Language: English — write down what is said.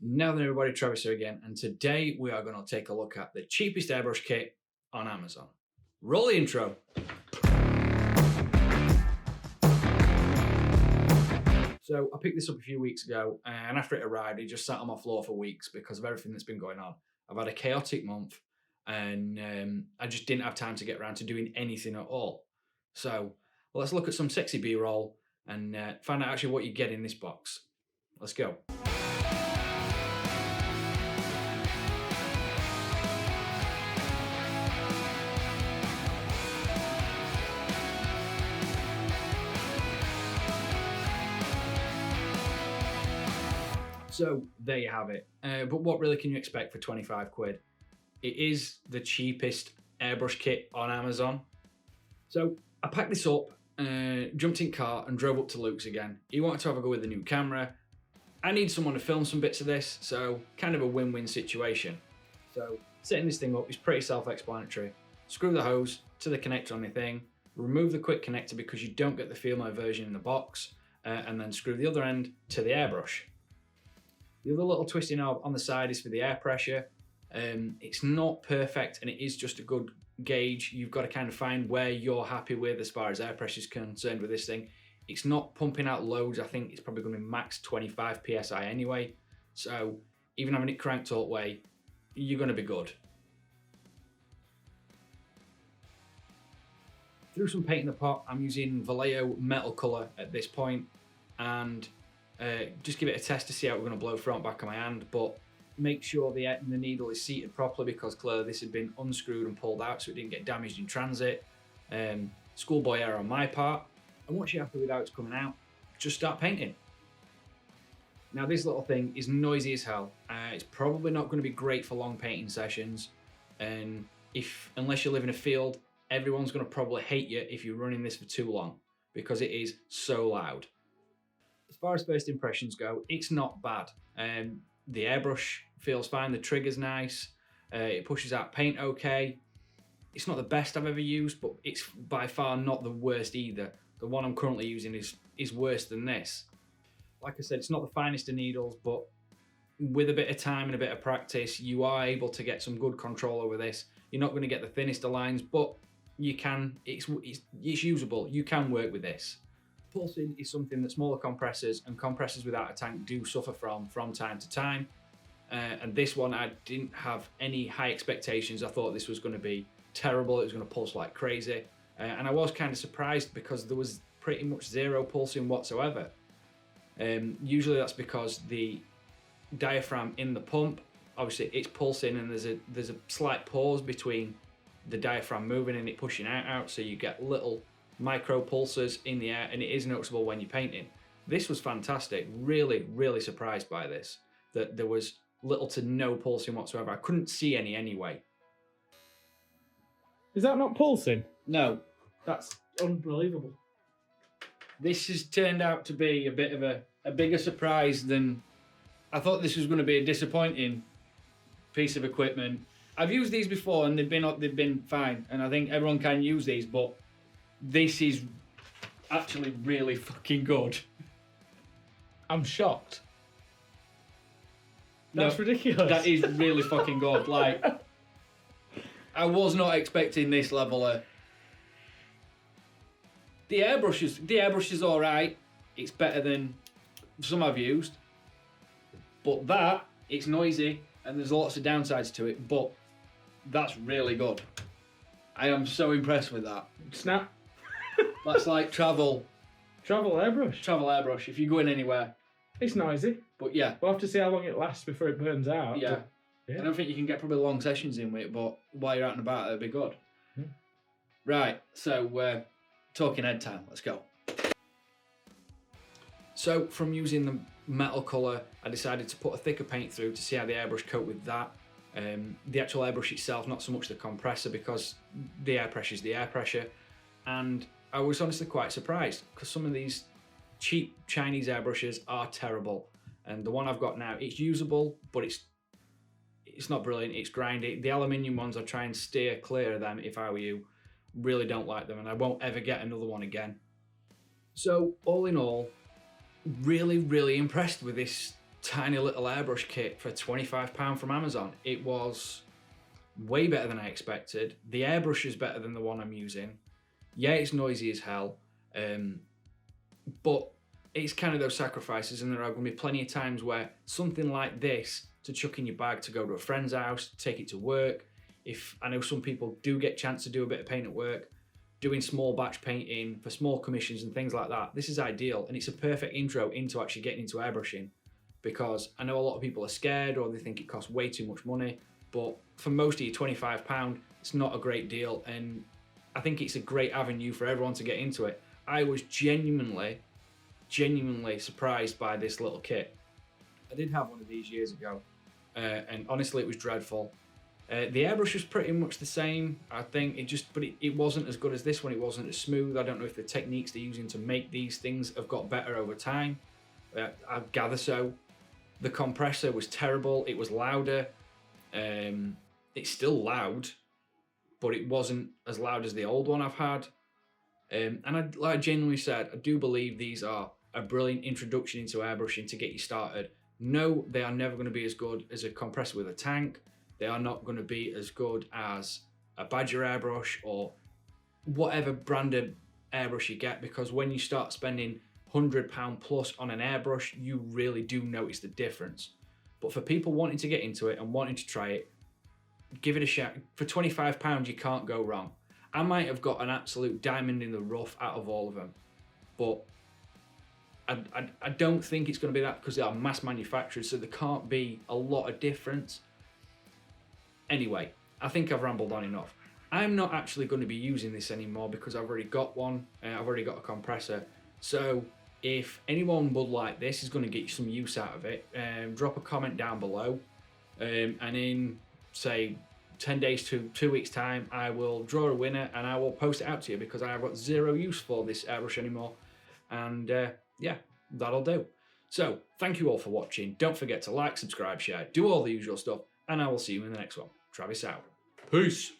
Now then everybody, Travis here again, and today we are going to take a look at the cheapest airbrush kit on Amazon. Roll the intro. So I picked this up a few weeks ago, and after it arrived, it just sat on my floor for weeks because of everything that's been going on. I've had a chaotic month, and I just didn't have time to get around to doing anything at all. So let's look at some sexy B-roll and find out actually what you get in this box. Let's go. So there you have it. But what really can you expect for 25 quid? It is the cheapest airbrush kit on Amazon. So I packed this up, jumped in car and drove up to Lukes again. He wanted to have a go with the new camera. I need someone to film some bits of this, so kind of a win-win situation. So setting this thing up is pretty self-explanatory. Screw the hose to the connector on the thing, remove the quick connector because you don't get the Filmo version in the box, and then screw the other end to the airbrush. The other little twisty knob on the side is for the air pressure. It's not perfect and it is just a good gauge. You've got to kind of find where you're happy with as far as air pressure is concerned with this thing. It's not pumping out loads. I think it's probably going to be max 25 PSI anyway. So even having it cranked all the way, you're going to be good. Threw some paint in the pot. I'm using Vallejo metal colour at this point, and just give it a test to see how we're going to blow front back of my hand, but make sure the needle is seated properly because clearly this had been unscrewed and pulled out so it didn't get damaged in transit. Schoolboy error on my part. And once you're happy with how it's coming out, just start painting. Now this little thing is noisy as hell. It's probably not going to be great for long painting sessions, and unless you live in a field, everyone's going to probably hate you if you're running this for too long because it is so loud. As far as first impressions go, it's not bad. The airbrush feels fine, the trigger's nice, it pushes out paint okay. It's not the best I've ever used, but it's by far not the worst either. The one I'm currently using is worse than this. Like I said, it's not the finest of needles, but with a bit of time and a bit of practice, you are able to get some good control over this. You're not going to get the thinnest of lines, but you can. It's usable. You can work with this. Pulsing is something that smaller compressors and compressors without a tank do suffer from time to time. And this one, I didn't have any high expectations. I thought this was going to be terrible. It was going to pulse like crazy. And I was kind of surprised because there was pretty much zero pulsing whatsoever. Usually that's because the diaphragm in the pump, obviously it's pulsing and there's a slight pause between the diaphragm moving and it pushing out, so you get little micro pulses in the air, and it is noticeable when you're painting. This was fantastic. Really surprised by this, that there was little to no pulsing whatsoever. I couldn't see any anyway. Is that not pulsing? No. That's unbelievable. This has turned out to be a bit of a bigger surprise than I thought. This was going to be a disappointing piece of equipment. I've used these before and they've been fine, and I think everyone can use these, but this is actually really fucking good. I'm shocked. That's ridiculous. That is really fucking good. Like, I was not expecting this level of... The airbrush is alright. It's better than some I've used. But that, it's noisy and there's lots of downsides to it, but that's really good. I am so impressed with that. Snap. That's like travel airbrush. if you're going anywhere. It's noisy. But yeah. We'll have to see how long it lasts before it burns out. Yeah. Yeah. I don't think you can get probably long sessions in with it, but while you're out and about, it'll be good. Yeah. Right, so talking head time, let's go. So from using the metal colour, I decided to put a thicker paint through to see how the airbrush coat with that. The actual airbrush itself, not so much the compressor, because the air pressure is the air pressure. And I was honestly quite surprised because some of these cheap Chinese airbrushes are terrible. And the one I've got now, it's usable, but it's not brilliant, it's grindy. The aluminium ones, I try and steer clear of them if I were you. Really don't like them, and I won't ever get another one again. So all in all, really impressed with this tiny little airbrush kit for £25 from Amazon. It was way better than I expected. The airbrush is better than the one I'm using. Yeah, it's noisy as hell, but it's kind of those sacrifices, and there are going to be plenty of times where something like this to chuck in your bag to go to a friend's house, take it to work. If I know some people do get a chance to do a bit of paint at work, doing small batch painting for small commissions and things like that, this is ideal, and it's a perfect intro into actually getting into airbrushing, because I know a lot of people are scared or they think it costs way too much money, but for most of you, £25, it's not a great deal, and I think it's a great avenue for everyone to get into it. I was genuinely surprised by this little kit. I did have one of these years ago, and honestly, it was dreadful. The airbrush was pretty much the same, I think. It wasn't as good as this one. It wasn't as smooth. I don't know if the techniques they're using to make these things have got better over time. I gather so. The compressor was terrible. It was louder. It's still loud, but it wasn't as loud as the old one I've had. And like I genuinely said, I do believe these are a brilliant introduction into airbrushing to get you started. No, they are never going to be as good as a compressor with a tank. They are not going to be as good as a Badger airbrush or whatever branded airbrush you get, because when you start spending £100 plus on an airbrush, you really do notice the difference. But for people wanting to get into it and wanting to try it, give it a shot. For £25, you can't go wrong. I might have got an absolute diamond in the rough out of all of them, but I don't think it's going to be that, because they are mass manufactured, so there can't be a lot of difference. Anyway, I think I've rambled on enough. I'm not actually going to be using this anymore because I've already got one. I've already got a compressor. So if anyone would like this, is going to get you some use out of it, drop a comment down below. And in, say, 10 days to 2 weeks time, I will draw a winner and I will post it out to you, because I have got zero use for this airbrush anymore. And yeah, that'll do. So thank you all for watching. Don't forget to like, subscribe, share, do all the usual stuff, and I will see you in the next one. Travis out. Peace.